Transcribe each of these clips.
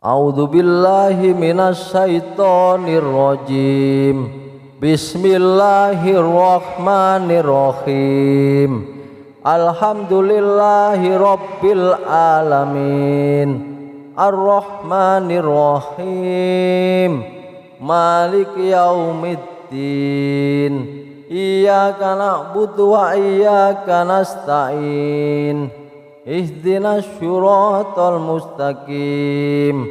A'udzu billahi minasy syaithanir rajim. Bismillahirrahmanirrahim. Alhamdulillahi rabbil alamin. Ar-Rahmanir Rahim. Maliki yaumiddin. Iyyaka na'budu wa iyyaka nasta'in. Ihdinas syiratal mustaqim.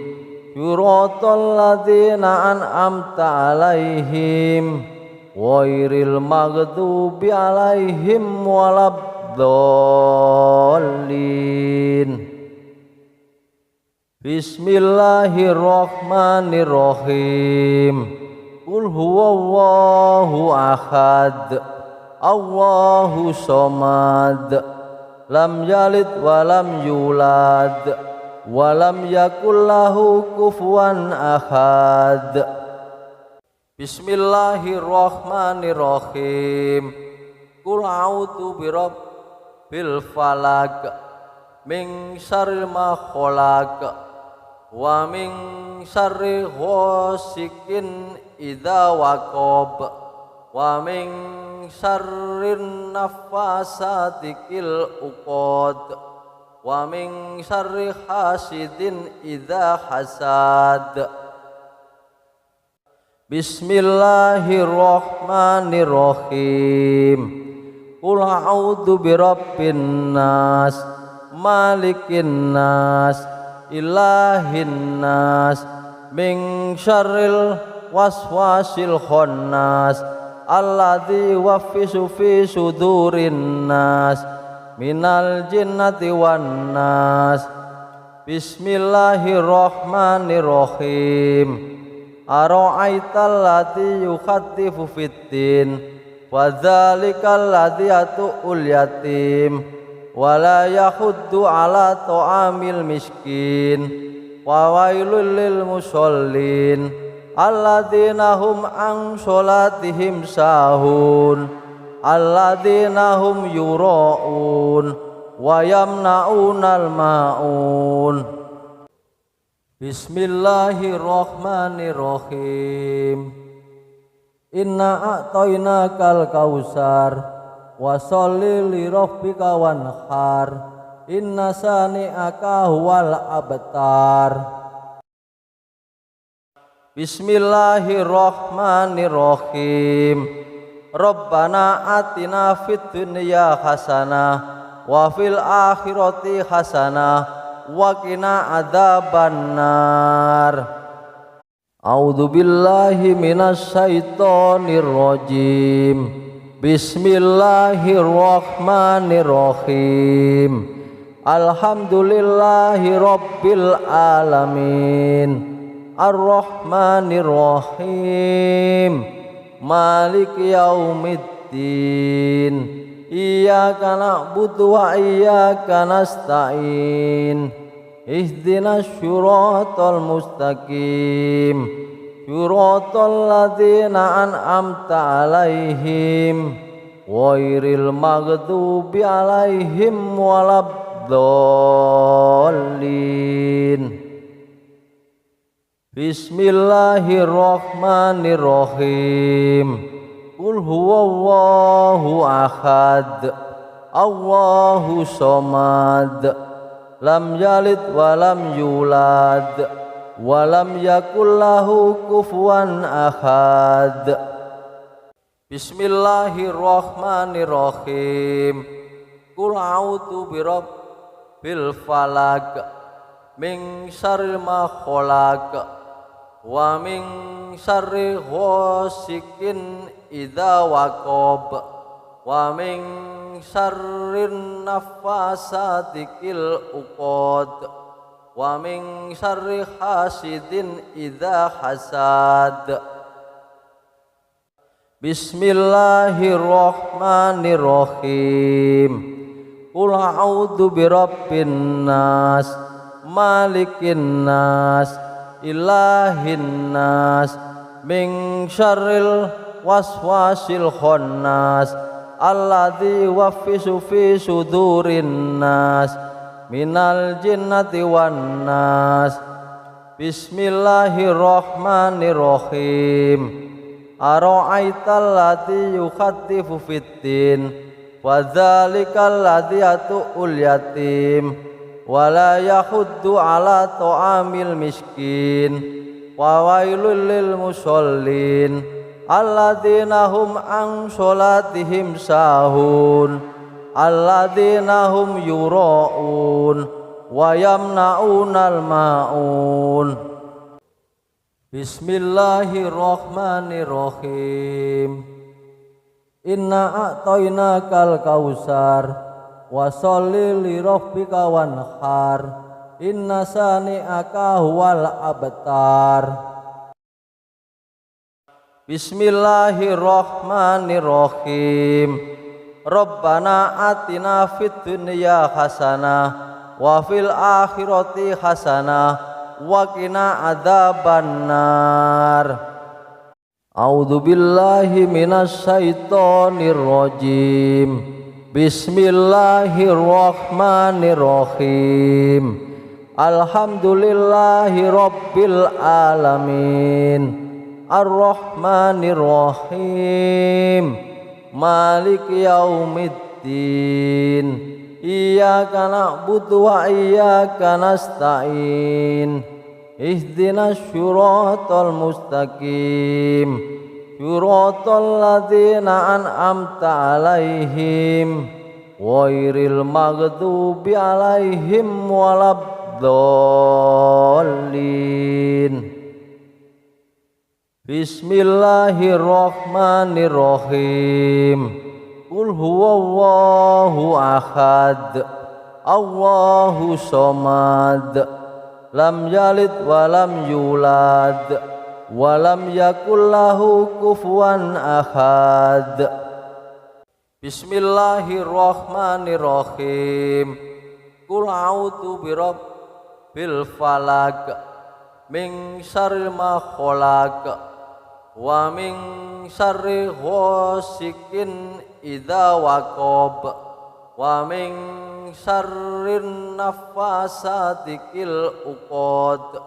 Syiratal ladzina an'amta 'alaihim ghairil maghdubi 'alaihim waladdallin. Bismillahirrahmanirrahim. Qul huwallahu ahad. Allahu somad. Lam yalid walam yulad walam yakul lahu kufuwan ahad. Bismillahirrahmanirrahim. Qul a'udzu birabbil falaq min syarri ma khalaq wa min syarri ghasikin idza waqab wa min syarrin nafasati fil uqad wa min syarri hasidin idza hasad. Bismillahirrahmanirrahim. Qul a'udzu birabbin nas malikin nas ilahin nas min syarril waswasil khannas alladzi yuwaffisu fi sudurin nas minal jinnati wan nas. Bismillahirrahmanirrahim. Ara'aital ladzi yukhattifu fiddin wa dzalikal ladzi yatu'ul yatim wa la yahuddu ala ta'amil miskin wa wailul lil musallin alladzina hum an sholatihim sahun alladzina hum yura'un wa yamna'unal ma'un. Bismillahirrahmanirrahim. Inna a'tainakal kausar wa sholli li rabbika wanhar inna sani'aka huwal abtar. Bismillahirrahmanirrahim. Rabbana atina fid dunya hasanah wa fil akhirati hasanah wa qina adzabannar. A'udzu billahi minasy syaithanir rajim. Bismillahirrahmanirrahim. Alhamdulillahi rabbil alamin. Ar-Rahmanir Rahim. Maliki yaumiddin. Iyyaka na'budu wa iyyaka nasta'in. Ihdinas syiratal mustaqim. Syiratal ladzina an'amta 'alaihim ghairil maghdubi 'alaihim waladdallin. Bismillahirrahmanirrahim. Qul huwallahu ahad. Allahu somad. Lam yalid walam yulad walam yakul lahu kufuwan ahad. Bismillahirrahmanirrahim. Qul a'udzu birabbil falaq min syarri ma khalaq wa min syarri ghasikin idza waqab wa min syarrin nafasati fil uqad wa min syarri hasidin idza hasad. Bismillahirrahmanirrahim. Qul a'udzu birabbin nas malikin nas ilahin nas min syarril waswasil khannas alladzi yuwaffisu fi sudurin nas minal jinnati wan nas. Bismillahirrahmanirrahim. Ara'aital ladzi yukhatifu fiddin wa dzalikal ladzi yatu'ul yatim wa la yahuddu ala ta'amil miskin wa wailul lil musallin alladzina hum an sholatihim sahun alladzina hum yura'un wa yamna'unal ma'un. Bismillahirrahmanirrahim. Inna a'tainakal kausar wa sholli li rabbika wanhar inna sani'aka huwal abtar. Bismillahirrahmanirrahim. Rabbana atina fid dunya hasanah wa fil akhirati hasanah wa qina adzabannar. A'udzu billahi minasy syaithanir rajim. Bismillahirrahmanirrahim. Alhamdulillahi rabbil alamin. Ar-Rahmanir Rahim. Maliki yaumiddin. Iyyaka na'budu wa iyyaka nasta'in. Ihdinas syiratal mustaqim. Syiratal ladzina an'amta 'alaihim ghairil maghdubi 'alaihim waladdallin. Bismillahirrahmanirrahim. Qul huwallahu ahad. Allahu somad. Lam yalid wa lam yulad wa lam yakul lahu kufuwan ahad. Bismillahirrahmanirrahim. Qul a'udzu birabbil falaq min syarri ma khalaq wa min syarri ghasikin idza waqab wa min syarrin naffasati fil uqad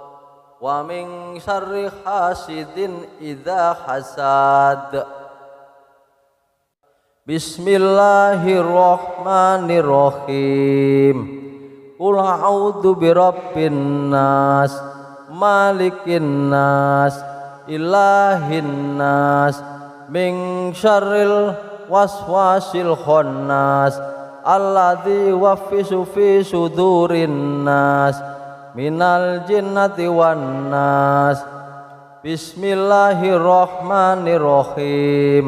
wa min syarri hasidin idza hasad. Bismillahirrahmanirrahim. Qul a'udzu birabbin nas malikin nas ilahin nas min syarril waswasil khannas alladzi yuwaswisu fi sudurin nas minal jinnati wan nas. Bismillahirrahmanirrahim.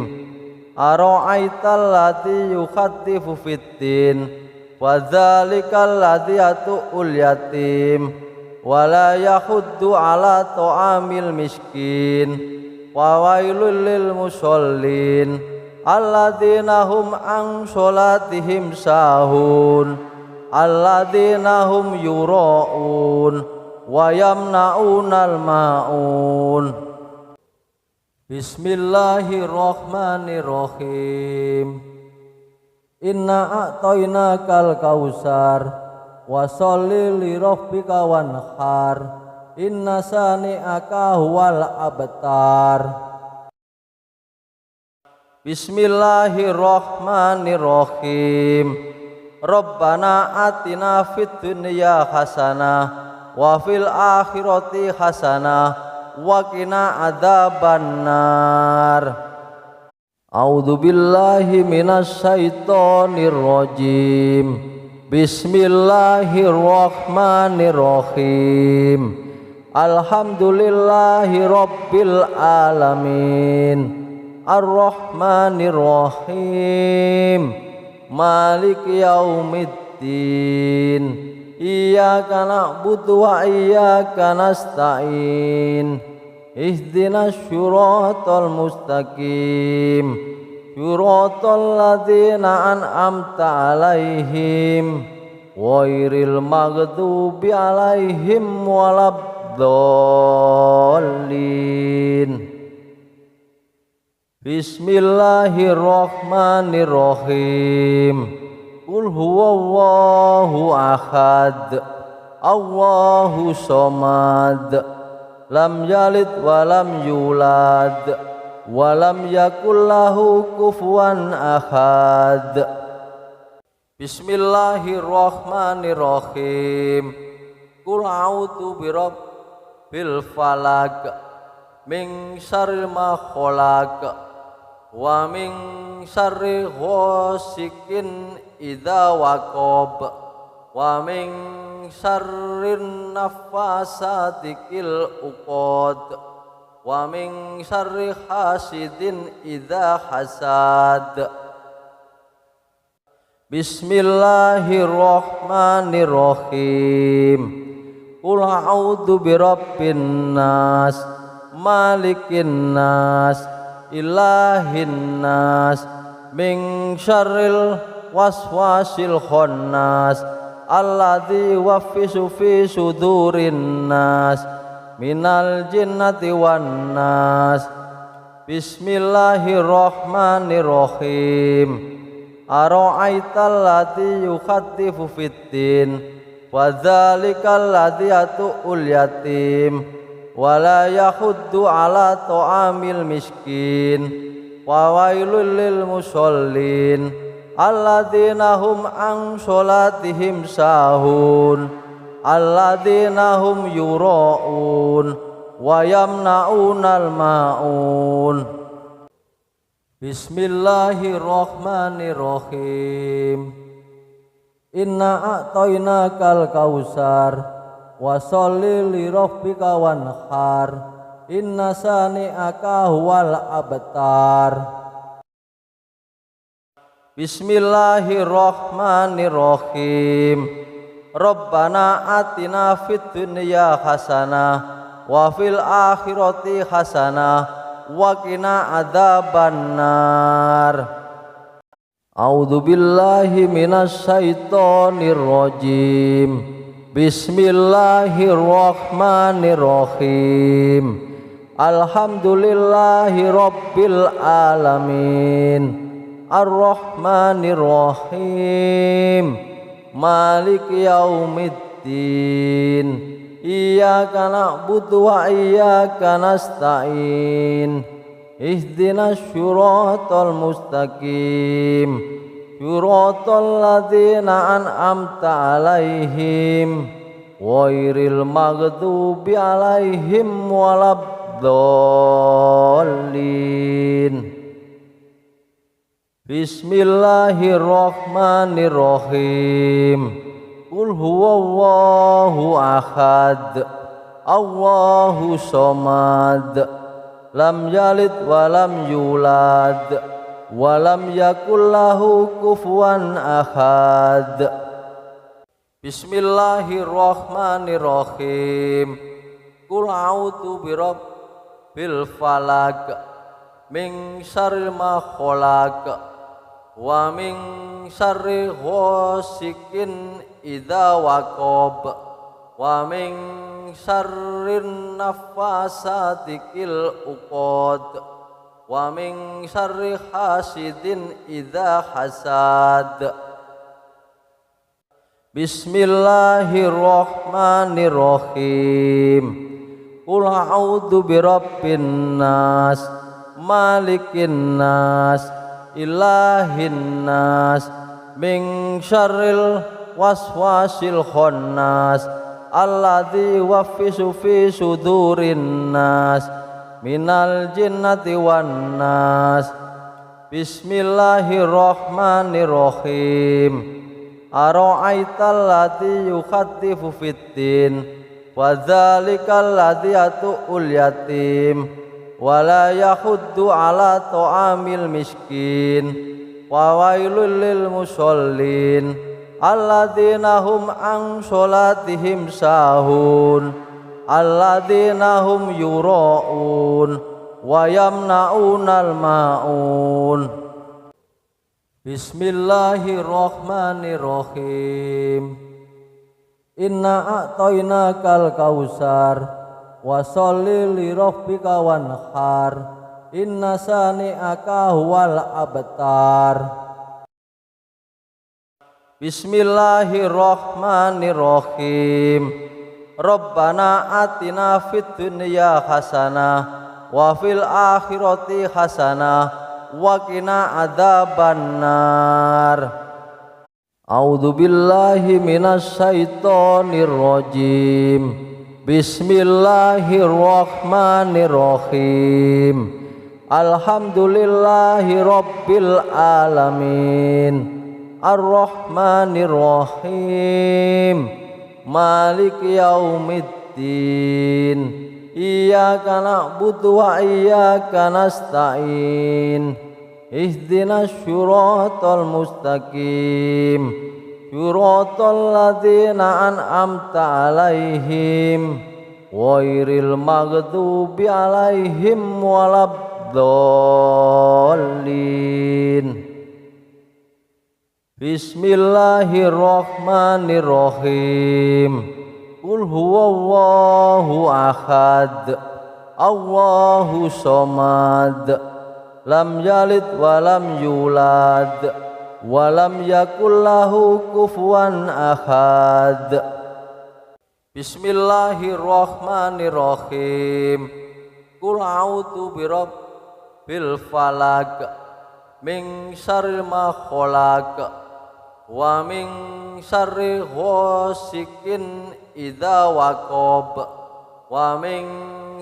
Ara'aital ladzi yukhatifu fiddin wa dzalikal ladzi yatu'ul yatim wa la yahuddu ala ta'amil miskin wa wailul lil musallin alladzina hum an sholatihim sahun alladzina hum yura'un wa yamna'unal ma'un. Bismillahirrahmanirrahim. Inna a'tainakal kausar wa sholli li rabbika wanhar inna sani'aka huwal abtar. Bismillahirrahmanirrahim. Rabbana atina fid dunya hasanah wa fil akhirati hasanah wa qina adzabannar. A'udzu billahi minasy syaithanir rajim. Bismillahirrahmanirrahim. Alhamdulillahi rabbil alamin. Ar-Rahmanir Rahim. Maliki yaumiddin. Iyyaka na'budu wa iyyaka nasta'in. Ihdinas syiratal mustaqim. Syiratal ladzina an'amta 'alaihim ghairil maghdubi 'alaihim waladdallin. Bismillahirrahmanirrahim. Qul huwallahu ahad. Allahu somad. lam yalid wa lam yulad wa lam yakul lahu kufuwan ahad. Bismillahirrahmanirrahim. Qul a'udzu birabbil falaq min syarri ma khalaq wa min syarri ghasikin idza waqab wa min syarrin naffasati fil uqad wa min syarri hasidin idza hasad. Bismillahirrahmanirrahim. Qul a'udzu birabbin nas malikin nas ilahin nas min syarril waswasil khannas alladzi yuwaswisu fi sudurin nas minal jinnati wan nas. Bismillahirrahmanirrahim. Ara'aital ladzi yukhaddifu fiddin wa dzalikal ladzi yatu'ul yatim wa la yahuddu ala ta'amil miskin wa wailul lil musallin alladzina hum an sholatihim sahun alladzina hum yura'un wa yamna'unal ma'un. Bismillahirrahmanirrahim. Inna a'tainakal kausar wa sholli li rabbika wanhar inna sani'aka huwal abtar. Bismillahirrahmanirrahim. Rabbana atina fid dunya hasanah wa fil akhirati hasanah wa qina adzabannar. A'udzu billahi minasy syaithanir rajim. Bismillahirrahmanirrahim. Alhamdulillahi rabbil alamin. Ar-Rahmanir Rahim. Maliki yaumiddin. Iyyaka na'budu wa iyyaka nasta'in. Ihdinas syiratal mustaqim. Syiratal ladzina an'amta 'alaihim ghairil maghdubi 'alaihim waladdallin. Bismillahirrahmanirrahim. Qul huwallahu ahad. Allahu somad. Lam yalid wa lam yulad wa lam yakul lahu kufuwan ahad. Bismillahirrahmanirrahim. Qul a'udzu birabbil falaq min syarri ma khalaq wa min syarri ghasikin idza waqab wa min syarrin naffasati fil uqad wa min syarri hasidin idza hasad. Bismillahirrahmanirrahim. Qul a'udzu birabbin nas malikin nas ilahin nas min syarril waswasil khannas alladzi yuwaswisu fi sudurin nas minal jinnati wan nas. Bismillahirrahmanirrahim. Ara'aital ladzi yukhaddifu fiddin wa dzalikal ladzi yatu'ul yatim wa la yahuddu ala ta'amil miskin wa wailul lil musallin alladzina hum an sholatihim sahun alladzina hum yura'un wa yamna'unal ma'un. Bismillahirrahmanirrahim. Inna a'tainakal kausar wa sholli li rabbika wanhar inna sani'aka huwal abtar. Bismillahirrahmanirrahim. Rabbana atina fid dunya hasanah wa fil akhirati hasanah wa qina adzabannar. A'udzu billahi minasy syaithanir rajim. Bismillahirrahmanirrahim. Alhamdulillahi rabbil alamin. Ar-Rahmanir-Rahim. Maliki yaumiddin. Iyyaka na'budu wa iyyaka nasta'in. Ihdinas syiratal mustaqim. Syiratal ladzina an'amta 'alaihim ghairil maghdubi 'alaihim waladdallin. Bismillahirrahmanirrahim. Qul huwallahu ahad. Allahu somad. Lam yalid wa lam yulad wa lam yakul lahu kufuwan ahad. Bismillahirrahmanirrahim. Qul a'udzu birabbil falaq min syarri ma khalaq wa min syarri ghasikin idza waqab wa min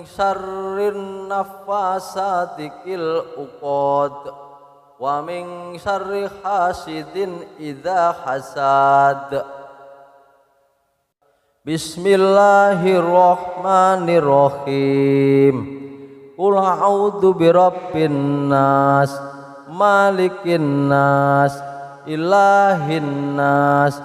syarrin naffasati fil uqad wa min syarri hasidin idza hasad. Bismillahirrahmanirrahim. Qul a'udzu birabbin nas malikin nas ilahin nas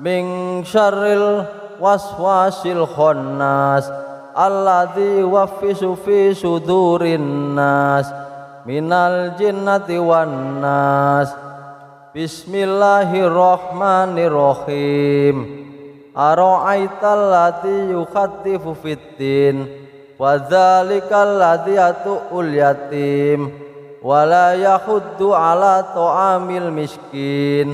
min syarril waswasil khannas alladzi yuwaswisu fi sudurin nas minal jinnati wan nas. Bismillahirrahmanirrahim. Ara'aital ladzi yukhatifu fiddin wa dzalikal ladzi yatu'ul yatim wa la yahuddu ala ta'amil miskin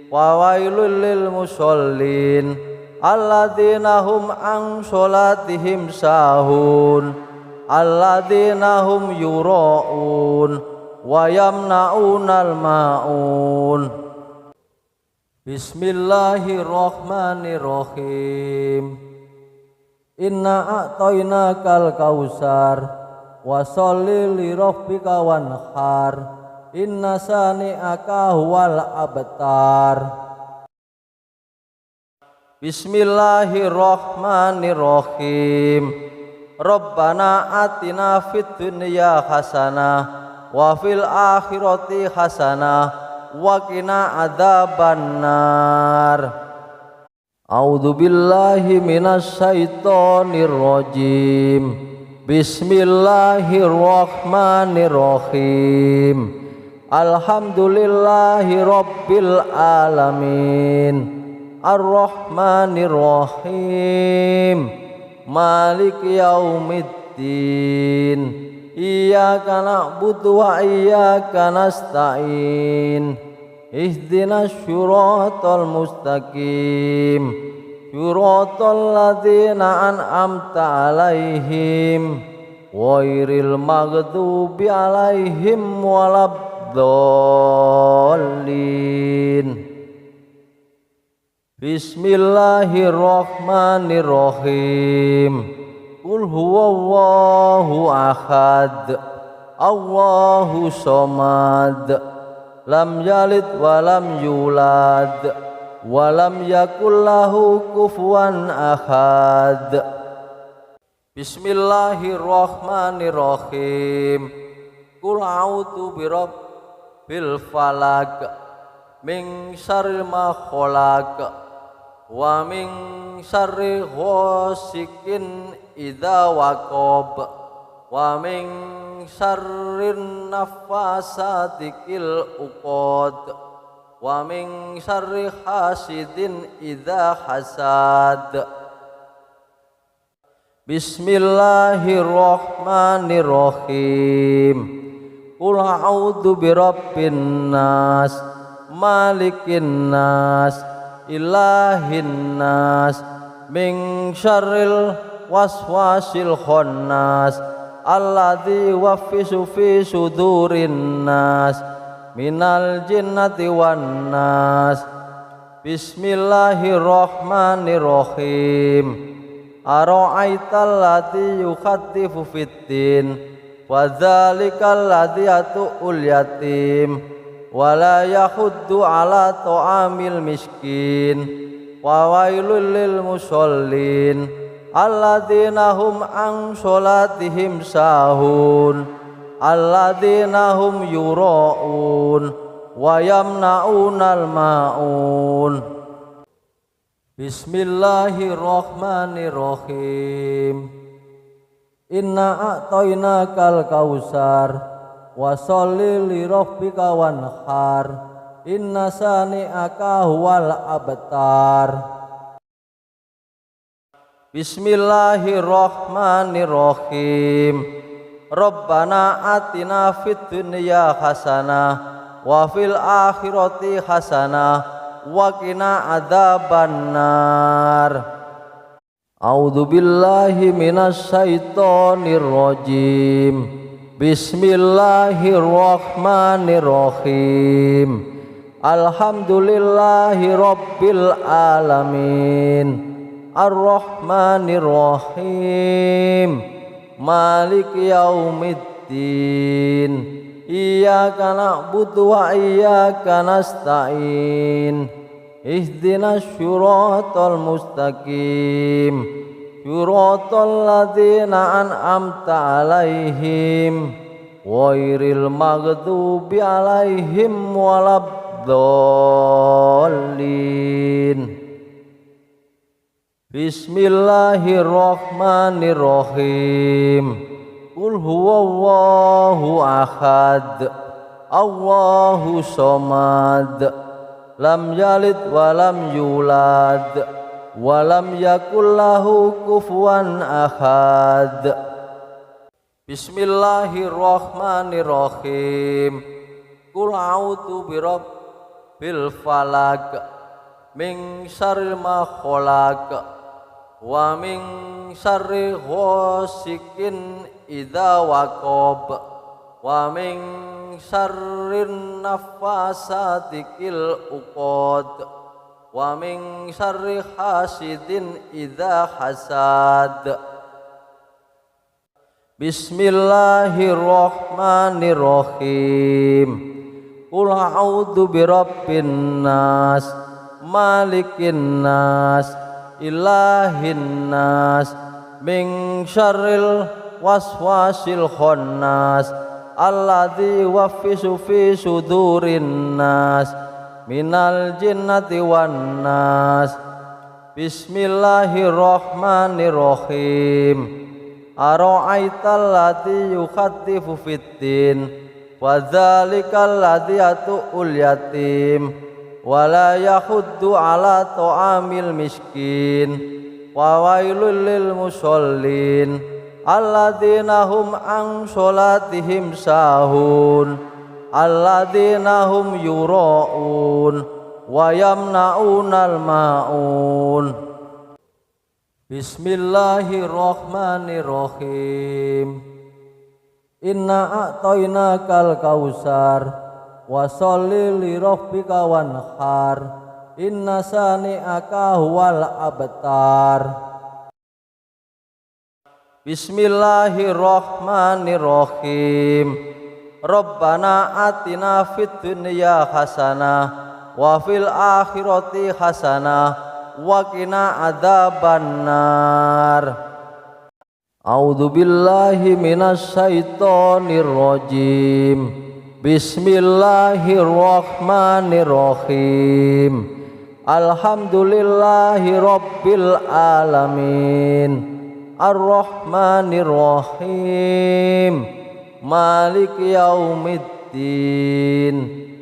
wa wailul lil musallin alladzina hum an sholatihim sahun alladzina hum yura'un wa yamna'unal ma'un. Bismillahirrahmanirrahim. Inna a'tainakal kausar wa sholli li rabbika wanhar inna sani'aka huwal abtar. Bismillahirrahmanirrahim. Rabbana atina fid dunya hasanah wa fil akhirati hasanah wa qina adzabannar. A'udzu billahi minasy syaithanir rajim. Bismillahirrahmanirrahim. Alhamdulillahi rabbil alamin. Ar-Rahmanir-Rahim. Maliki yaumiddin. Iyyaka na'budu wa iyyaka nasta'in. Ihdinas syiratal mustaqim. Syiratal ladzina an'amta 'alaihim ghairil maghdubi 'alaihim waladdallin. Bismillahirrahmanirrahim. Qul huwallahu ahad. Allahu somad. Lam yalid wa lam yulad wa lam yakul lahu kufuwan ahad. Bismillahirrahmanirrahim. Qul a'udzu birabbil falaq min syarri ma khalaq wa min syarri ghasikin idza waqab wa min syarrin naffasati fil uqad wa min syarri hasidin idza hasad. Bismillahirrahmanirrahim. Qul a'udzu birabbin nas malikin nas ilahin nas min syarril waswasil khannas alladzi yuwaswisu fi sudurin nas minal jinnati wan nas. Bismillahirrahmanirrahim. Ara'aital ladzi yukhaddifu fiddin wa dzalikal ladzi yatu'ul yatim wa la yahuddu ala ta'amil miskin wa wailul lil musallin alladzina hum an sholatihim sahun alladzina hum yura'un wa yamna'unal ma'un. Bismillahirrahmanirrahim. Inna a'tainakal kausar wa sholli li rabbika wanhar inna sani'aka huwal abtar. Bismillahirrahmanirrahim. Rabbana atina fid dunya hasanah wa fil akhirati hasanah wa qina adzabannar. A'udzu billahi minasy syaithanir rajim. Bismillahirrahmanirrahim. Alhamdulillahi rabbil alamin. Ar-Rahmanir Rahim. Maliki yaumiddin. Iyyaka na'budu wa iyyaka nasta'in. Ihdinas syiratal mustaqim. Syiratal ladzina an'amta 'alaihim ghairil maghdubi 'alaihim waladdallin. Bismillahirrahmanirrahim. Qul huwallahu ahad, Allahu somad, lam yalid wa lam yulad, wa lam yakul lahu kufuwan ahad. Bismillahirrahmanirrahim. Qul a'udzu birabbil falaq min syarri ma khalaq wa min syarri ghasikin idza waqab wa min syarrin naffasati fil uqad wa min syarri hasidin idza hasad. Bismillahirrahmanirrahim. Qul a'udzu birabbin nas malikin nas ilahin nas min syarril waswasil khannas alladzi yuwaswisu fi sudurin nas minal jinnati wan nas. Bismillahirrahmanirrahim. Ara'aital ladzi yukhaddifu fiddin wa dzalikal ladzi yatu'ul yatim wa la yahuddu ala ta'amil miskin wa wailul lil musallin alladzina hum an sholatihim sahun alladzina hum yura'un wa yamna'unal ma'un. Bismillahirrahmanirrahim. Inna a'tainakal kausar wa sholli li rabbika wanhar inna sani'aka huwal abtar. Bismillahirrahmanirrahim. Rabbana atina fid dunya hasanah wa fil akhirati hasanah wa qina adzabannar. A'udzu billahi minasy syaithanir rajim. Bismillahirrahmanirrahim. Alhamdulillahi rabbil alamin. Ar-Rahmanir Rahim. Maliki yaumiddin.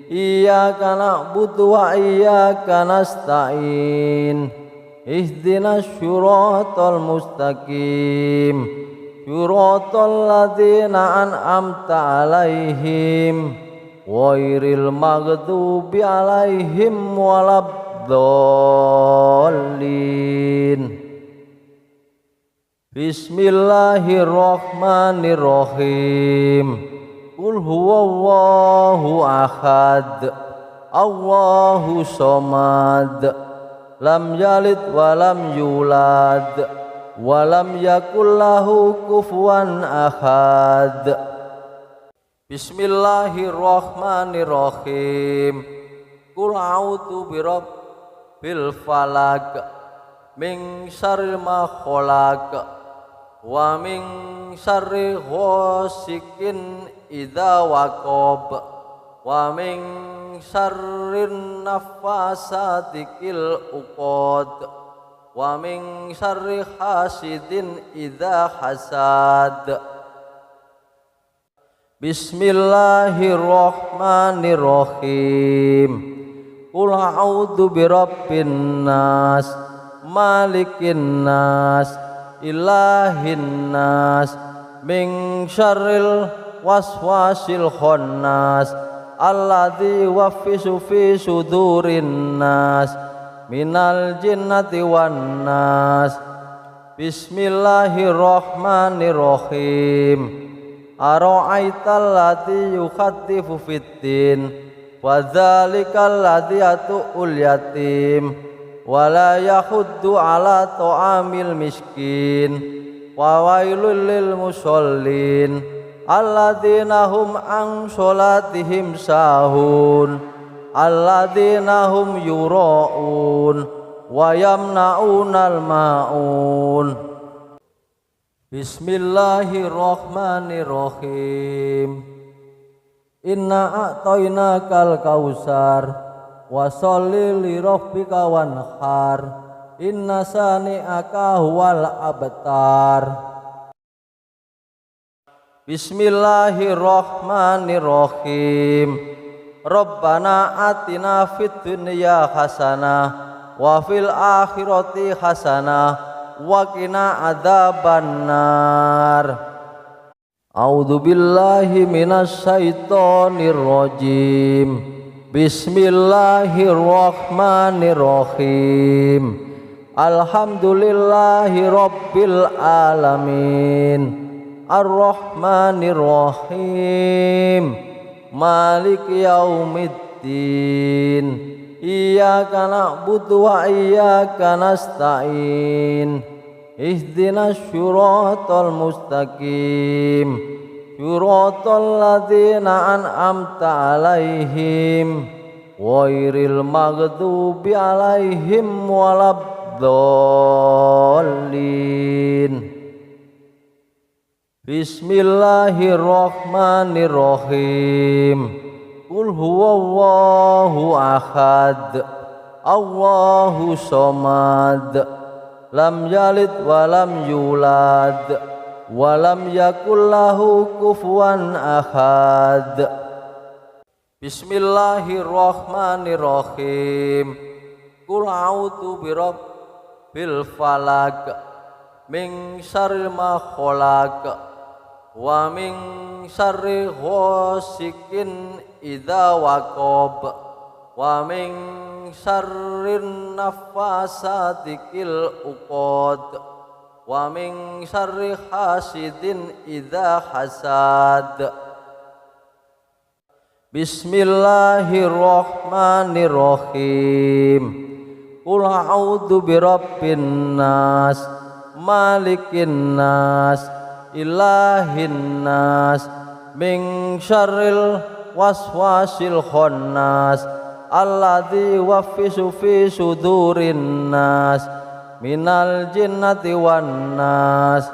Iyyaka na'budu wa iyyaka nasta'in. Ihdinas syiratal mustaqim. Syiratal ladzina an'amta 'alaihim ghairil maghdubi 'alaihim waladdallin. Bismillahirrahmanirrahim. Qul huwallahu ahad, Allahu somad, lam yalid walam yulad, walam yakul lahu kufuwan ahad. Bismillahirrahmanirrahim. Qul a'udzu birabbil falaq, min syarri ma khalaq, wa min syarri ghasikin idza waqab, wa min syarrin nafasati fil uqad, wa min syarri hasidin idza hasad. Bismillahirrahmanirrahim. Qul a'udzu birabbin nas, malikin nas, ilahin nas, min syarril waswasil khannas, alladzi yuwaswisu fi sudurin nas, minal jinnati wan nas. Bismillahirrahmanirrahim. Ara'aital ladzi yukhatifu fiddin, wa dzalikal ladzi yatu'ul yatim, wa la yahuddu ala ta'amil miskin, wa wailul lil musallin alladzina hum an sholatihim sahun, alladzina hum yura'un wa yamna'unal ma'un. Bismillahirrahmanirrahim. Inna a'tainakal kausar, wa sholli li rabbika wanhar, inna sani'aka huwal abtar. Bismillahirrahmanirrahim. Rabbana atina fid dunya hasanah wa fil akhirati hasanah wa qina adzabannar. A'udzu billahi minasy syaithanir rajim. Bismillahirrahmanirrahim. Alhamdulillahi rabbil alamin, arrahmanirrahim, maliki yaumiddin. Iyyaka na'budu wa iyyaka nasta'in. Ihdinas syiratal mustaqim, syiratal ladzina an'amta 'alaihim, ghairil maghdubi 'alaihim waladdallin. Bismillahirrahmanirrahim. Qul huwallahu ahad, Allahu somad, lam yalid walam yulad, walam yakul lahu kufuwan ahad. Bismillahirrahmanirrahim. Qul a'udzu birabbil falaq, min syarri ma khalaq, wa min syarri ghasikin idza waqab, wa min syarrin nafasati fil uqad, wa min syarri hasidin idza hasad. Bismillahirrahmanirrahim. Qul a'udzu birabbin nas, malikin nas, ilahin nas, min syarril waswasil khannas, alladzi yuwaswisu fi sudurin nas, minal jinnati wan nas.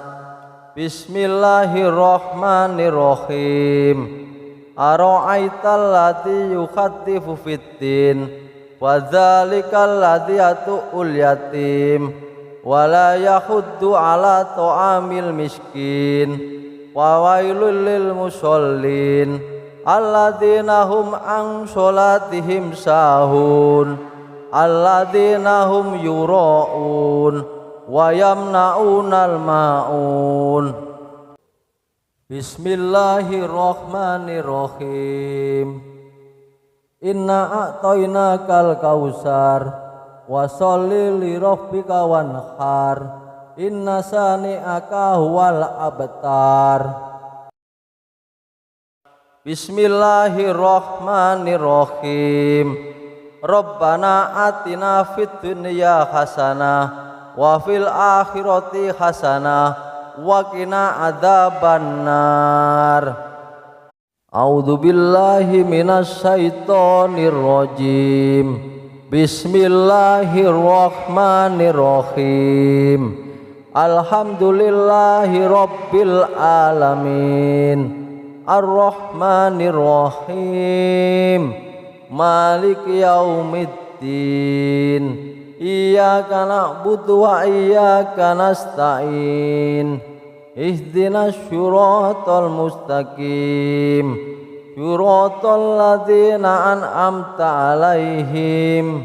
Bismillahirrahmanirrahim. Ara'aital ladzi yukhatifu fiddin, wa dzalikal ladzi yatu'ul yatim, wa la yahuddu ala ta'amil miskin, wa wailul lil musallin alladzina hum an sholatihim sahun, alladzina hum yura'un wa yamna'unal ma'un. Bismillahirrahmanirrahim. Inna a'tainakal kausar, wa sholli li rabbika wanhar, inna sani'aka huwal abtar. Bismillahirrahmanirrahim. Rabbana atina fid dunya hasanah wa fil akhirati hasanah wa qina adzabannar. A'udzu billahi minasy syaithanir rajim. Bismillahirrahmanirrahim. Alhamdulillahi rabbil alamin. Ar-Rahmanir-Rahim. Maliki yaumiddin. Iyyaka na'budu wa iyyaka nasta'in. Ihdinas syiratal mustaqim. Syiratal ladzina an'amta 'alaihim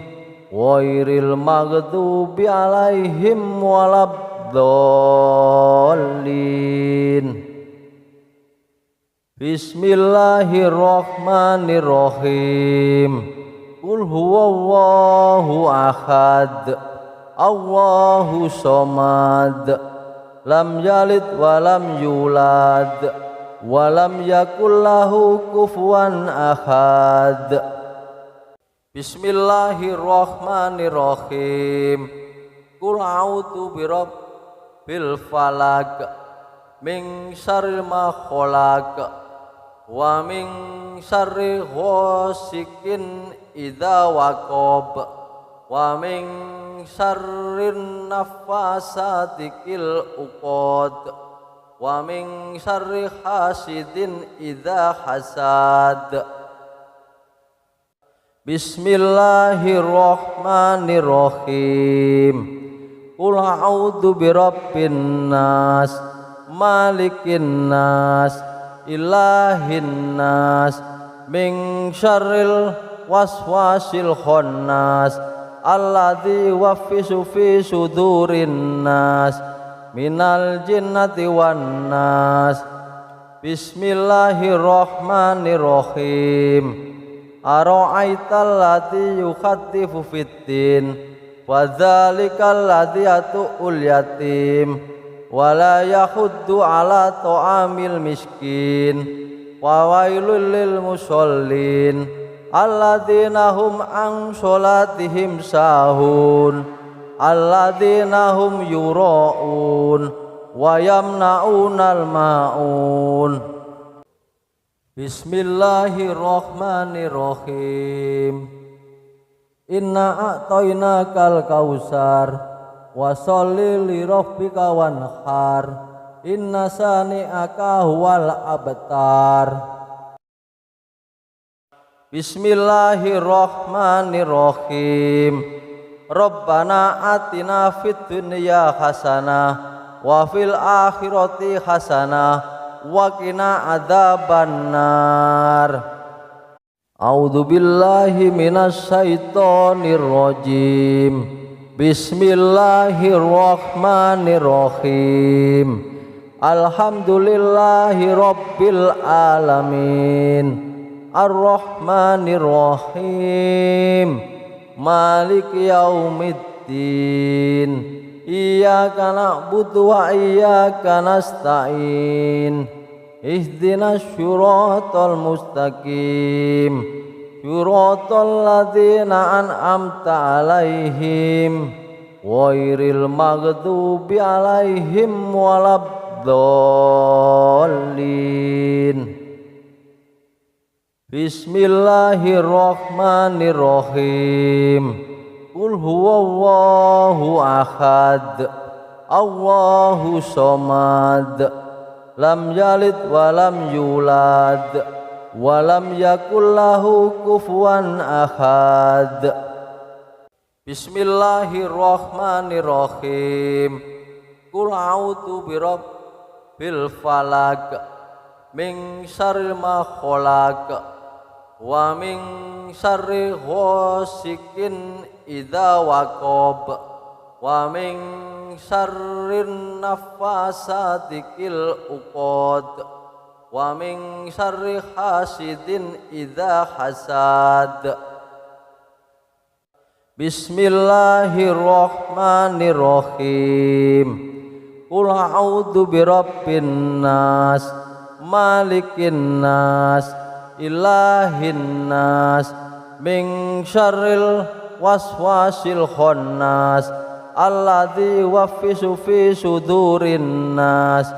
ghairil maghdubi 'alaihim waladdallin. Bismillahirrahmanirrahim. Qul huwallahu ahad. Allahu somad. Lam yalid wa lam yulad. Walam yakul lahu kufuwan ahad. Bismillahirrahmanirrahim. Qul a'udzu birabbil falaq min syarri ma khalaq wa min syarri ghasikin idza waqab wa min syarrin naffasati fil 'uqad wa min syarri hasidin idza hasad. Bismillahirrahmanirrahim. Qul a'udzu birabbin nas malikin nas ilahin nas min syarril waswasil khannas alladzi yuwaswisu fi sudurin nas minal jinnati wan nas. Bismillahirrahmanirrahim. Ara'aital ladzi yukhatifu fiddin wa dzalikal ladzi yatu'ul yatim wa la yahuddu ala ta'amil miskin wa wailul lil musallin alladzina hum an sholatihim sahun alladzina hum yura'un wa yamna'unal ma'un. Bismillahirrahmanirrahim. Inna a'tainakal kausar wa sholli li rabbika wanhar inna sani'aka huwal abtar. Bismillahirrahmanirrahim. Rabbana atina fid dunya hasanah wa fil akhirati hasanah wa qina adzabannar. A'udzu billahi minasy syaithanir rajim. Bismillahirrahmanirrahim. Alhamdulillahi rabbil alamin. Ar-Rahmanir-Rahim. Maliki yaumiddin. Iyyaka na'budu wa iyyaka nasta'in. Ihdinas syiratal mustaqim. Syiratal ladzina an'amta 'alaihim ghairil maghdubi 'alaihim waladdallin. Bismillahirrahmanirrahim. Qul huwallahu ahad. Allahu somad. Lam yalid wa lam yulad. Wa lam yakul lahu kufuwan ahad. Bismillahirrahmanirrahim. Qul a'udzu birabbil falaq min syarri ma khalaq wa min syarri ghasikin idza waqab wa min syarrin naffasati fil 'uqad wa min syarri hasidin idza hasad. Bismillahirrahmanirrahim. Qul a'udzu birabbin nas, malikin nas, ilahin nas, min syarril waswasil khannas, alladzi yuwaswisu fi sudurin nas,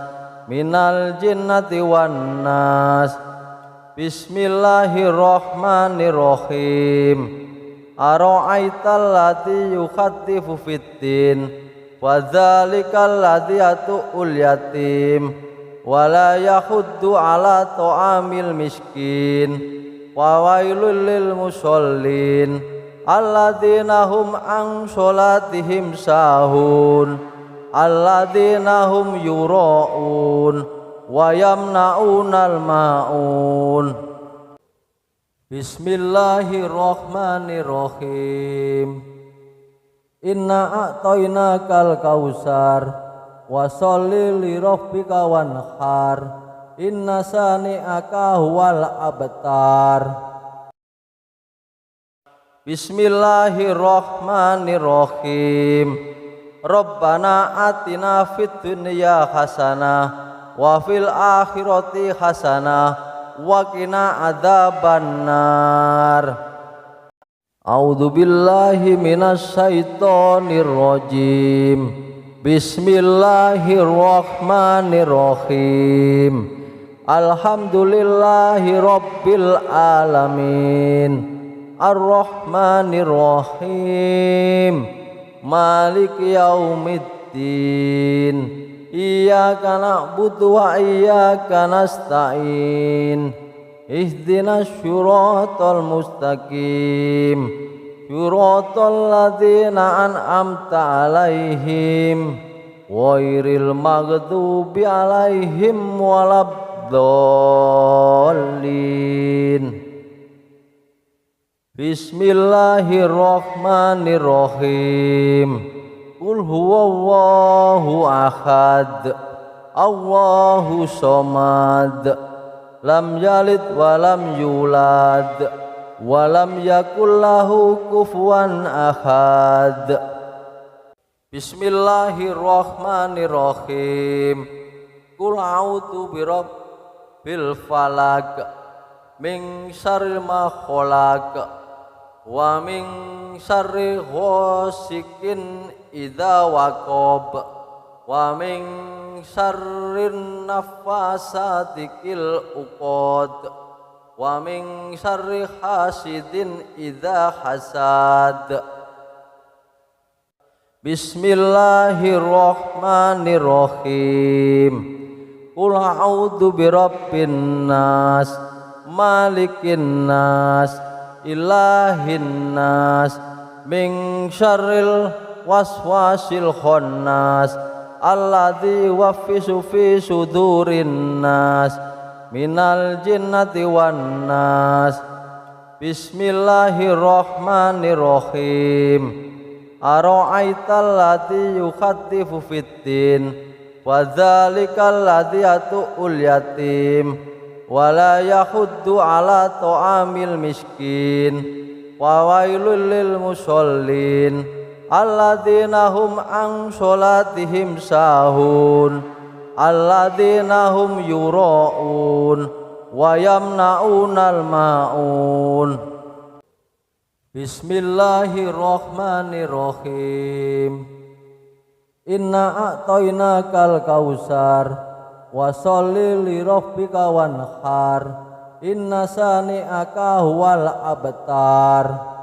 minal jinnati wan nas. Bismillahirrahmanirrahim. Ara'aital ladzi yukhaddifu fiddin, wa dzalikal ladzi yatu'ul yatim, wa la yahuddu ala ta'amil miskin, wa wailul lil musallin alladzina hum an sholatihim sahun, alladzina hum yura'un wa yamna'unal ma'un. Bismillahirrahmanirrahim. Inna a'tainakal kausar, wa sholli li rabbika wanhar, inna sani'aka huwal abtar. Bismillahirrahmanirrahim. Rabbana atina fid dunya hasanah wa fil akhirati hasanah wa qina adzabannar. A'udzu billahi minasy syaithanir rajim. Bismillahirrahmanirrahim. Alhamdulillahi rabbil alamin. Ar-Rahmanir Rahim. Maliki yaumiddin. Iyyaka na'budu wa iyyaka nasta'in. Ihdinas syiratal mustaqim, syiratal ladzina an'amta 'alaihim ghairil maghdubi 'alaihim waladdallin. Bismillahirrahmanirrahim. Qul huwallahu ahad, Allahu somad, lam yalid wa lam yulad wa lam yakul lahu kufuwan ahad. Bismillahirrahmanirrahim. Qul a'udzu birabbil falaq, min syarri ma khalaq, wa min syarri ghasikin idza waqab, wa min syarrin nafasati fil uqad, wa min syarri hasidin idza hasad. Bismillahirrahmanirrahim. Qul a'udzu birabbin nas, malikin nas, ilahin nas, min syarril waswasil khannas, alladzi yuwaswisu fi sudurin nas, minal jinnati wan nas. Bismillahirrahmanirrahim. Ara'aital ladzi yukhaddifu fiddin, wa dzalikal ladzi yatu'ul yatim, wa la yahuddu ala ta'amil miskin, wa wailul lil musallin alladzina hum an sholatihim sahun, alladzina hum yura'un wa yamna'unal ma'un. Bismillahirrahmanirrahim. Inna a'tainakal kausar, wa sholli li rabbika wanhar, inna sani'aka huwal abtar.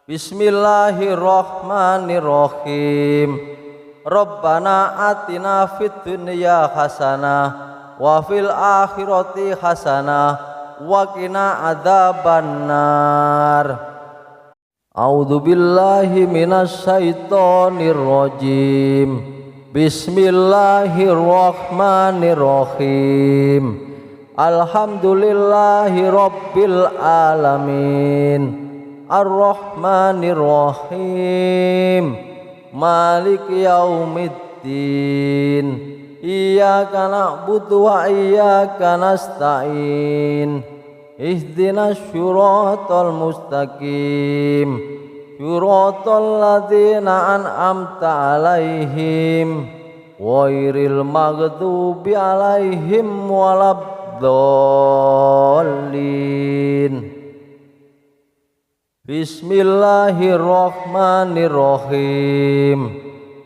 Bismillahirrahmanirrahim. Rabbana atina fid dunya hasanah wa fil akhirati hasanah wa qina adzabannar. A'udzu billahi minasy syaithanir rajim. Bismillahirrahmanirrahim. Alhamdulillahi rabbil alamin. Ar-Rahmanir Rahim. Maliki yaumiddin. Iyyaka na'budu wa iyyaka nasta'in. Ihdinas syiratal mustaqim, Siratal ladzina an'amta alaihim ghairil maghdubi alaihim waladdallin. Bismillahirrahmanirrahim.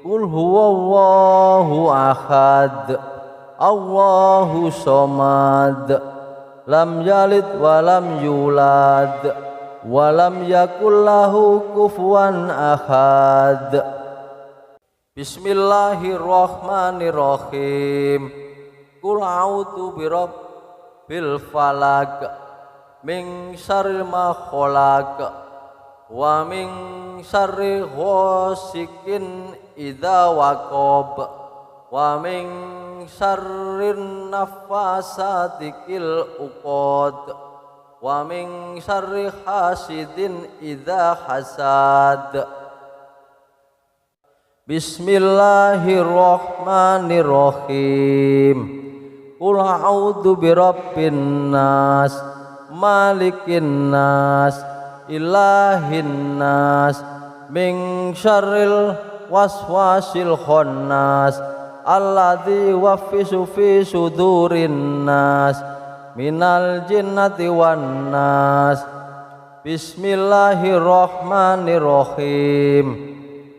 Qul huwallahu ahad, Allahu somad, lam yalid walam yulad, walam yakul lahu kufuwan ahad. Bismillahirrahmanirrahim. Qul a'udzu birabbil falaq, min syarri ma khalaq, wa min syarri ghasikin idza waqab, wa min syarrin naffasati fil uqad, wa min syarri hasidin idza hasad. Bismillahirrahmanirrahim. Qul a'udzu birabbin nas, malikin nas, ilahin nas, min syarril waswasil khannas, alladzi yuwaswisu fi sudurin nas, minal jinnati wan nas. Bismillahirrahmanirrahim.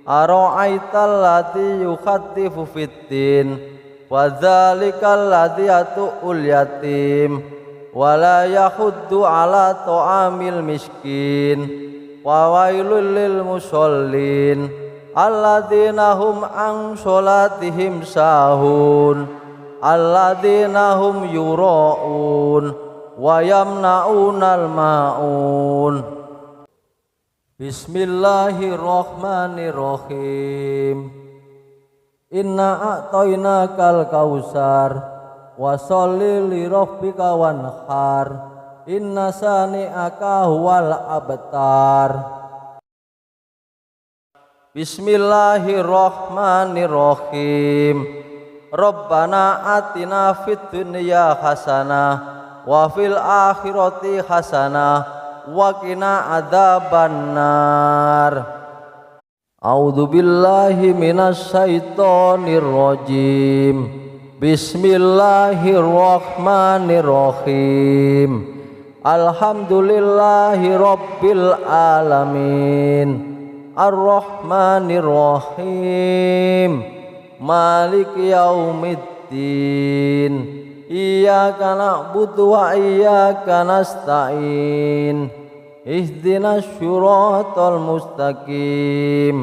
Ara'aital ladzi yukhatifu fiddin, wa dzalikal ladzi yatu'ul yatim, wa la yahuddu ala ta'amil miskin, wa wailul lil musallin alladzina hum an sholatihim sahun, alladzina hum yura'un wa yamna'unal ma'un. Bismillahirrahmanirrahim. Inna a'tainakal kausar, wa sholli li rabbika wanhar, inna sani'aka huwal abtar. Bismillahirrahmanirrahim. Rabbana atina fid dunya hasanah wa fil akhirati hasanah wa qina adzabannar. A'udzu billahi minasy syaithanir rajim. Bismillahirrahmanirrahim. Alhamdulillahi rabbil alamin, arrahmanirrahim, maliki yaumiddin. Iyyaka na'budu wa iyyaka nasta'in. Ihdinas syiratal mustaqim,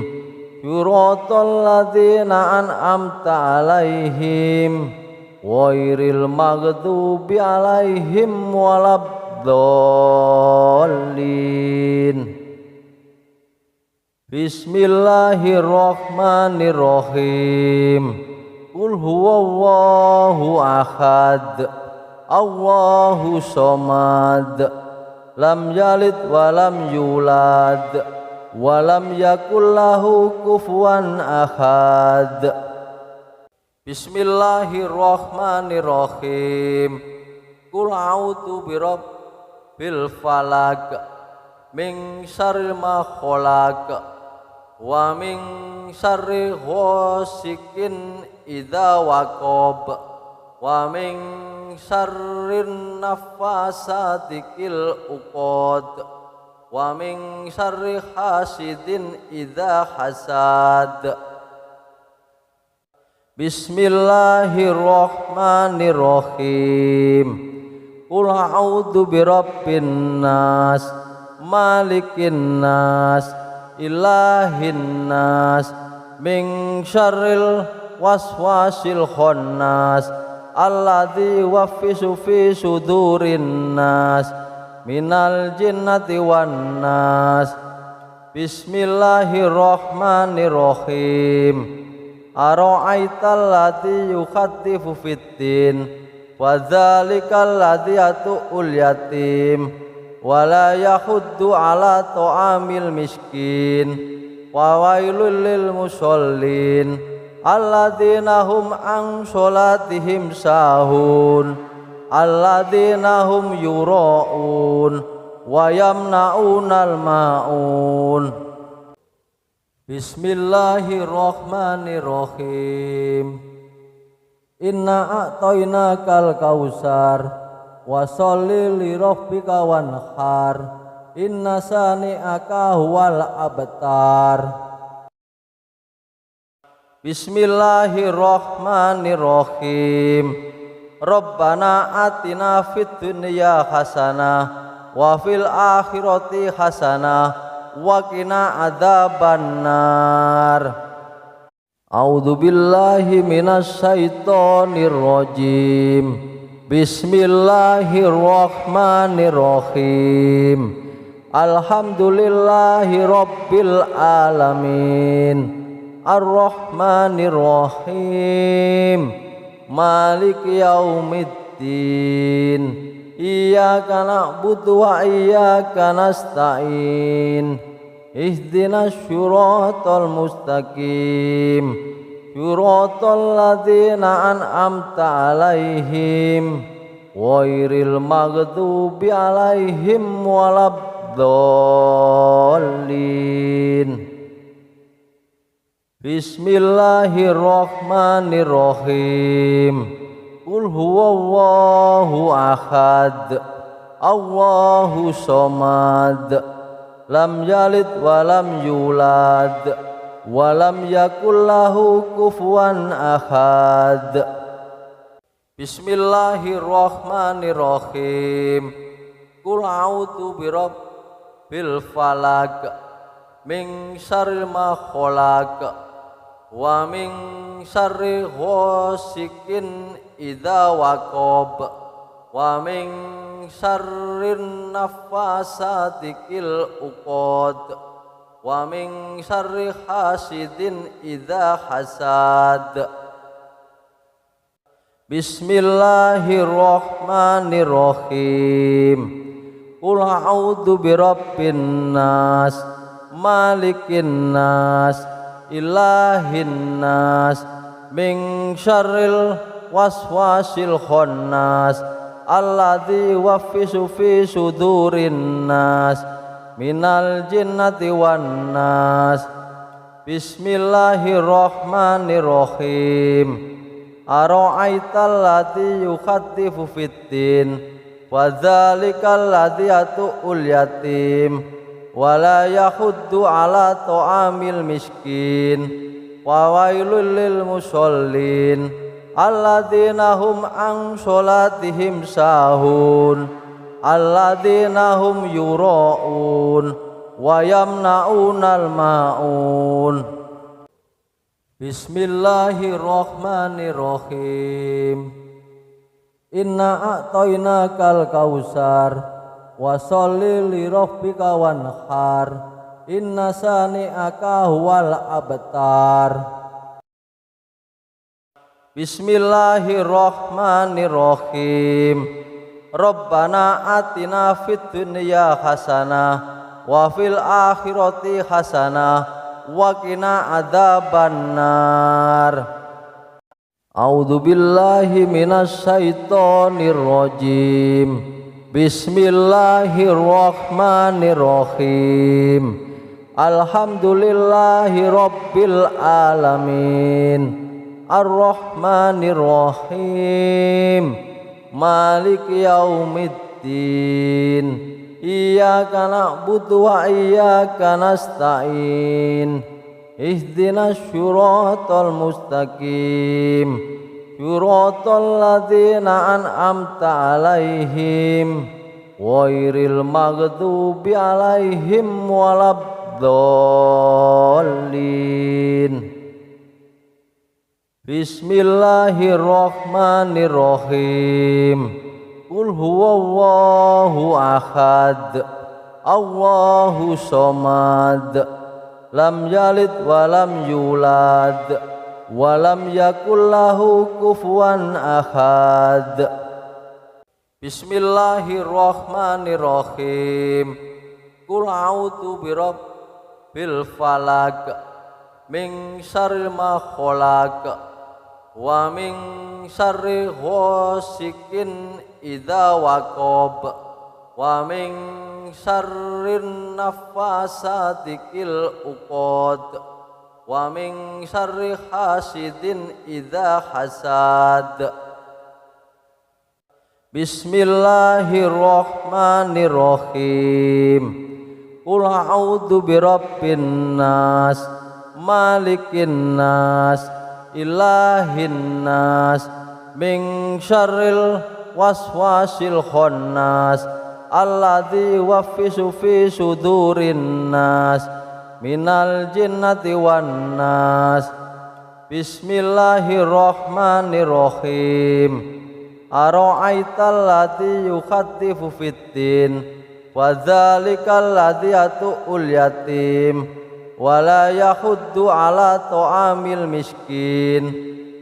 syiratal ladzina an'amta alaihim ghairil maghdubi alaihim waladdallin. Bismillahirrahmanirrahim. Qul huwallahu ahad, Allahu somad, lam yalid walam yulad, walam yakul lahu kufuwan ahad. Bismillahirrahmanirrahim. Qul a'udzu birabbil falaq, min syarri ma khalaq, wa min syarri ghasikin idza waqab, wa min syarrin naffasati fil uqad, wa min syarri hasidin idza hasad. Bismillahirrahmanirrahim. Qul a'udzu birabbin nas, malikin nas, ilahin nas, min syarril waswasil khannas, alladzi yuwaswisu fi sudurin nas, minal jinnati wan nas. Bismillahirrahmanirrahim. Ara'aital ladzi yukhatifu fiddin, wa dzalikal ladzi yatu'ul yatim, wa la yahuddu ala ta'amil miskin, wa wailul lil musallin alladzina hum an sholatihim sahun, alladzina hum yura'un wa yamna'unal ma'un. Bismillahirrahmanirrahim. Inna a'tainakal kausar wa sholli li rabbika wanhar. Inna sani'aka huwal abtar. Bismillahirrahmanirrahim. Rabbana atina fid dunya hasanah wa fil akhirati hasanah wa qina adzabannar. A'udzu billahi minasy syaithanir rajim. Bismillahirrahmanirrahim. Alhamdulillahi rabbil alamin. Ar-Rahmanir Rahim. Maliki yaumiddin. Iyyaka na'budu wa iyyaka nasta'in. Ihdinas syiratal mustaqim. Syiratal ladzina an'amta 'alaihim ghairil maghdubi 'alaihim waladdallin. Bismillahirrahmanirrahim. Qul huwallahu ahad. Allahu somad. Lam yalid wa lam yulad wa lam yakul lahu kufuwan ahad. Bismillahirrahmanirrahim. Qul a'udzu birabbil falaq min syarri ma khalaq wa min syarri ghasikin idza waqab wa min syarrin naffasati fil uqad wa min syarri hasidin idza hasad. Bismillahirrahmanirrahim. Qul a'udzu birabbin nas malikin nas ilahin nas min syarril waswasil khannas alladzi yuwaswisu fi sudurin nas minal jinnati wan nas. Bismillahirrahmanirrahim. Ara'aital ladzi yukhaddifu fiddin wa dzalikal ladzi yatu'ul yatim wa la yahuddu ala ta'amil miskin wa wailul lil musallin alladzina hum an sholatihim sahun alladzina hum yura'un wa yamna'unal ma'un. Bismillahirrahmanirrahim. Inna a'tainakal kausar wa sholli li rabbika wanhar. Inna sani'aka huwal abtar. Bismillahirrahmanirrahim. Rabbana atina fid dunya hasanah wa fil akhirati hasanah wa qina adzabannar. A'udzu billahi minasy syaithanir rajim. Bismillahirrahmanirrahim. Alhamdulillahi rabbil alamin. Ar-Rahmanir Rahim. Maliki yaumiddin. Iyyaka na'budu wa iyyaka nasta'in. Ihdinas syiratal mustaqim. Syiratal ladzina an'amta 'alaihim ghairil maghdubi 'alaihim waladdallin. Bismillahirrahmanirrahim. Qul huwallahu ahad. Allahu somad. Lam yalid wa lam yulad wa lam yakul lahu kufuwan ahad. Bismillahirrahmanirrahim. Qul a'udzu birabbil falaq min syarri ma khalaq wa min syarri ghasikin idza waqab wa min syarrin naffasati fil uqad wa min syarri hasidin idza hasad. Bismillahirrahmanirrahim. Qul a'udzu birabbin nas, malikin nas, ilahin nas, min syarril waswasil khannas, alladzi yuwaswisu fi sudurin nas, minal jinnati wan nas. Bismillahirrahmanirrahim. Ara'aital ladzi yukhattifu fiddin, wa dzalikal ladzi yatu'ul yatim, wa la yahuddu ala ta'amil miskin,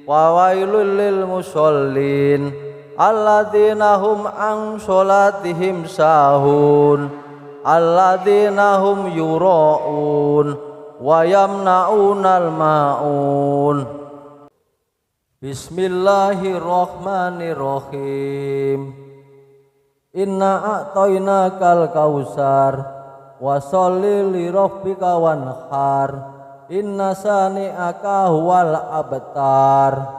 wa wailul lil musallin alladzina hum an sholatihim sahun, alladzina hum yura'un wa yamna'unal ma'un. Bismillahirrahmanirrahim. Inna a'tainakal kausar, wa sholli li rabbika wanhar, inna sani'aka huwal abtar.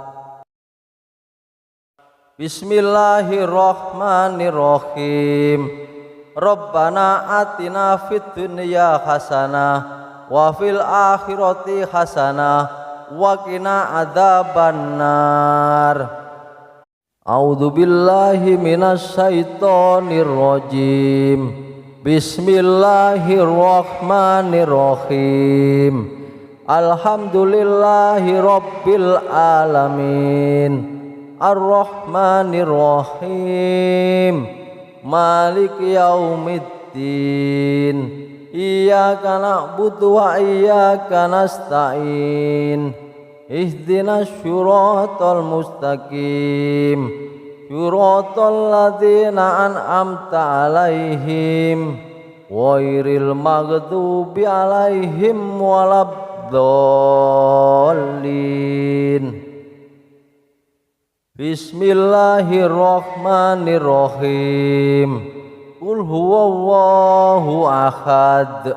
Bismillahirrahmanirrahim. Rabbana atina fid dunya hasanah wa fil akhirati hasanah wa qina adzabannar. A'udzu billahi minasy syaithanir rajim. Bismillahirrahmanirrahim. Alhamdulillahi rabbil alamin, Ar-Rahmanir-Rahim, Maliki yaumiddin. Iyyaka na'budu wa iyyaka nasta'in. Ihdinas syiratal mustaqim, syiratal ladzina an'amta 'alaihim ghairil maghdubi 'alaihim waladdallin. Bismillahirrahmanirrahim. Qul huwallahu ahad,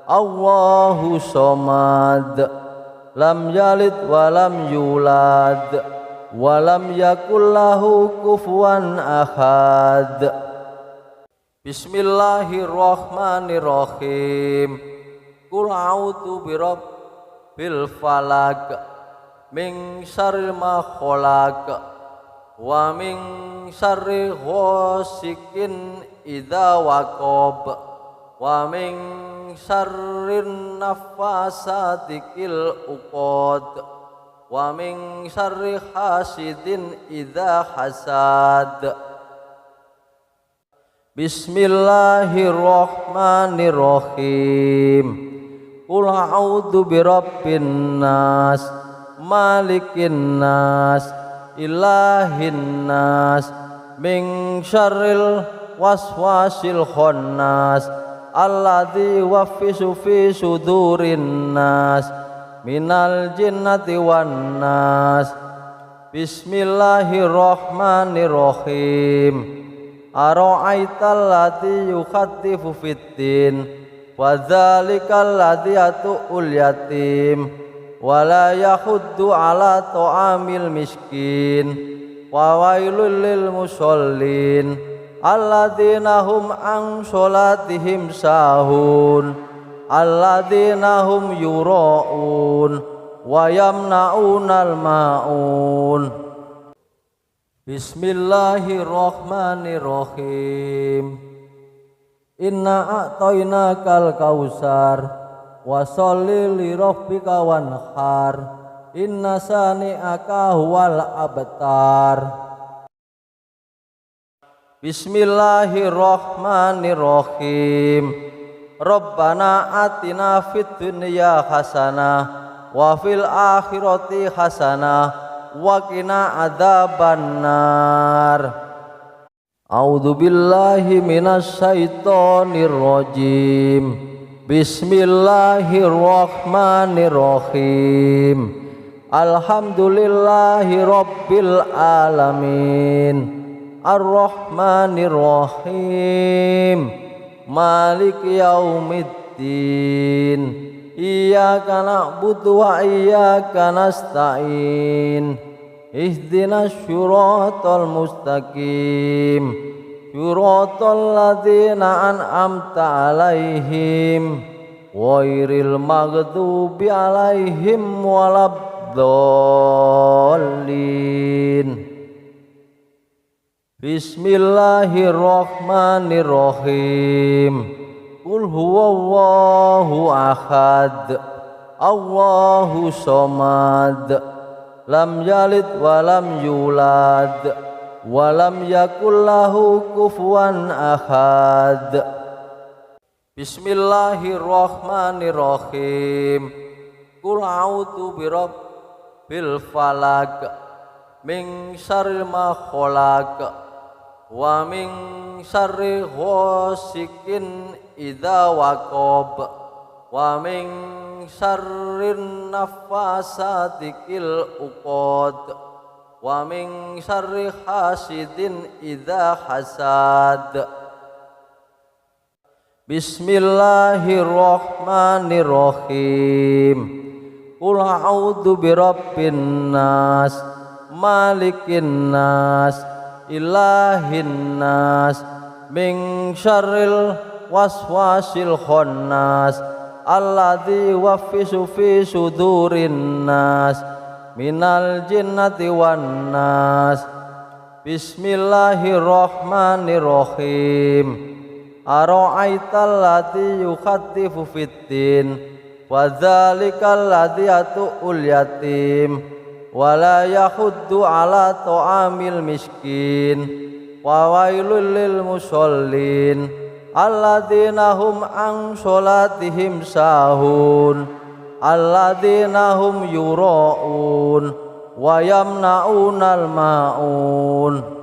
Allahu somad, lam yalid wa lam yulad, wa lam yakul lahu kufuwan ahad. Bismillahirrahmanirrahim. Qul a'udzu birabbil falaq, min syarri ma khalaq, wa min syarri ghasikin idza waqab, wa min syarrin nafasati fil uqad, wa min syarri hasidin idza hasad. Bismillahirrahmanirrahim. Qul a'udzu birabbin nas, malikin nas, ilahin nas, min syarril waswasil khannas, alladzi yuwaswisu fi sudurin nas, minal jinnati wan nas. Bismillahirrahmanirrahim. Ara'aital ladzi yukhattifu fiddin, wa dzalikal ladzi yatu'ul yatim, wa la yahuddu ala ta'amil miskin, wa wailul lil musallin alladzina hum an sholatihim sahun, alladzina hum yura'un wa yamna'unal ma'un. Bismillahirrahmanirrahim. Inna a'tainakal kausar, wa sholli li rabbika wanhar, inna sani'aka huwal abtar. Bismillahirrahmanirrahim. Rabbana atina fid dunya hasanah wa fil akhirati hasanah wa qina adzabannar. A'udzu billahi minasy syaithanir rajim. Bismillahirrahmanirrahim. Alhamdulillahi rabbil alamin, Ar-Rahmanir-Rahim, Maliki yaumiddin. iyyaka na'budu wa iyyaka nasta'in ihdinas syiratal mustaqim syiratal ladzina an'amta 'alaihim ghairil maghdubi 'alaihim waladdallin. Bismillahirrahmanirrahim. Qul huwallahu ahad, Allahu somad, lam yalid wa lam yulad, wa lam yakul lahu kufuwan ahad. Bismillahirrahmanirrahim. Qul a'udzu birabbil falaq min syarri ma khalaq wa min syarri ghasikin idza waqab wa min syarrin naffasati fil uqad wa min syarri hasidin idza hasad. Bismillahirrahmanirrahim. Qul a'udzu birabbin nas malikin nas ilahin nas min syarril waswasil khannas alladzi yuwaswisu fi sudurin nas minal jinnati wan nas. Bismillahirrahmanirrahim. Ara'aital ladzi yukhatifu fiddin wa dzalikal ladzi yatu'ul yatim wala yahuddu ala ta'amil miskin wa wailul lil musallin alladzina hum an sholatihim sahun alladzina hum yura'un wa yamna'unal ma'un.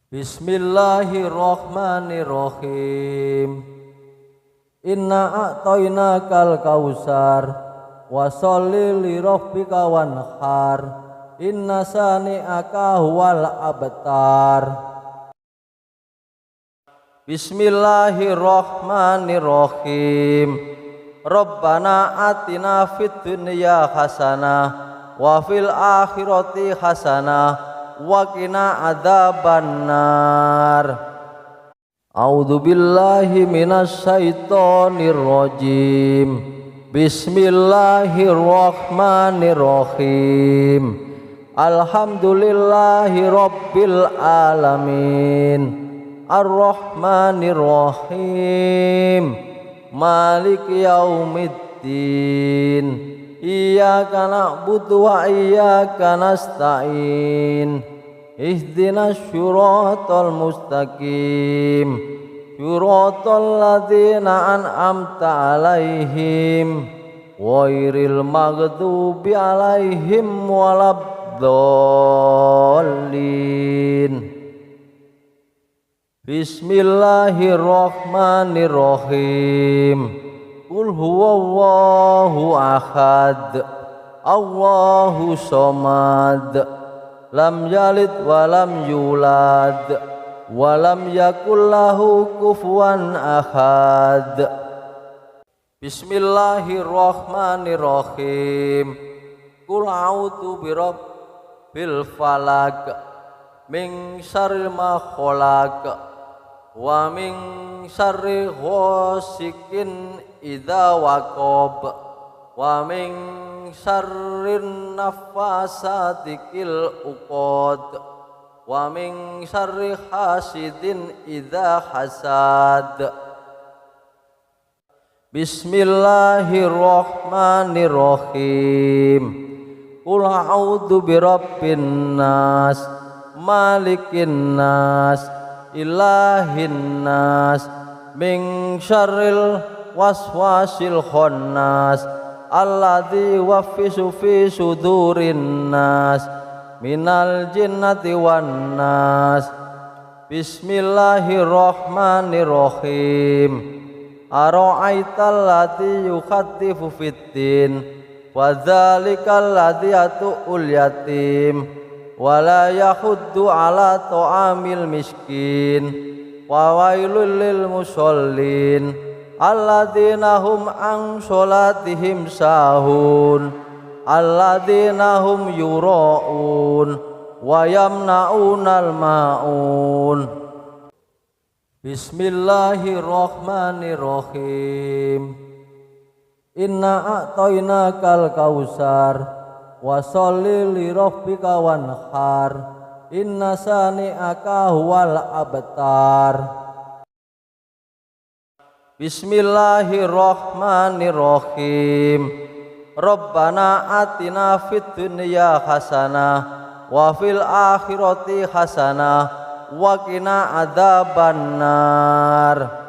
Bismillahirrahmanirrahim. Inna a'tainakal kausar wa sholli li rabbika wanhar inna sani'aka huwal abtar. Bismillahirrahmanirrahim. Rabbana atina fid dunya hasanah wa fil akhirati hasanah wa qina adzabannar. A'udzu billahi minasy syaithanir rajim. Bismillahirrahmanirrahim. Alhamdulillahi rabbil alamin. Ar-Rahmanirrahim. Maliki yaumiddin. Iyyaka na'budu wa iyyaka nasta'in. Ihdinas syiratal mustaqim syiratal ladzina an'amta 'alaihim ghairil maghdubi 'alaihim waladdallin. Bismillahirrahmanirrahim. Qul huwallahu ahad, Allahu somad, lam yalid wa lam yulad walam yakul lahu kufuwan ahad. Bismillahirrahmanirrahim. Qul a'udzu birabbil falaq min syarri ma khalaq wa min syarri ghasikin idza waqab wa min syarrin naffasati fil uqad wa min syarri hasidin idza hasad. Bismillahirrahmanirrahim. Qul a'udzu birabbin nas malikin nas ilahin nas min syarril waswasil khannas alladzi yuwaswisu fi sudurin nas minal jinnati wan nas. Bismillahirrahmanirrahim. Ara'aital ladzi yukhatifu fiddin wa dzalikal ladzi yatu'ul yatim wala yahuddu ala ta'amil miskin wa wailul lil musallin alladzina hum an sholatihim sahun alladzina hum yura'un wa yamna'unal ma'un. Bismillahirrahmanirrahim. Inna a'tainakal kausar wa sholli li rabbika wanhar inna sani'aka huwal abtar. Bismillahirrahmanirrahim. Rabbana atina fid dunya hasanah wa fil akhirati hasanah wa qina adzabannar.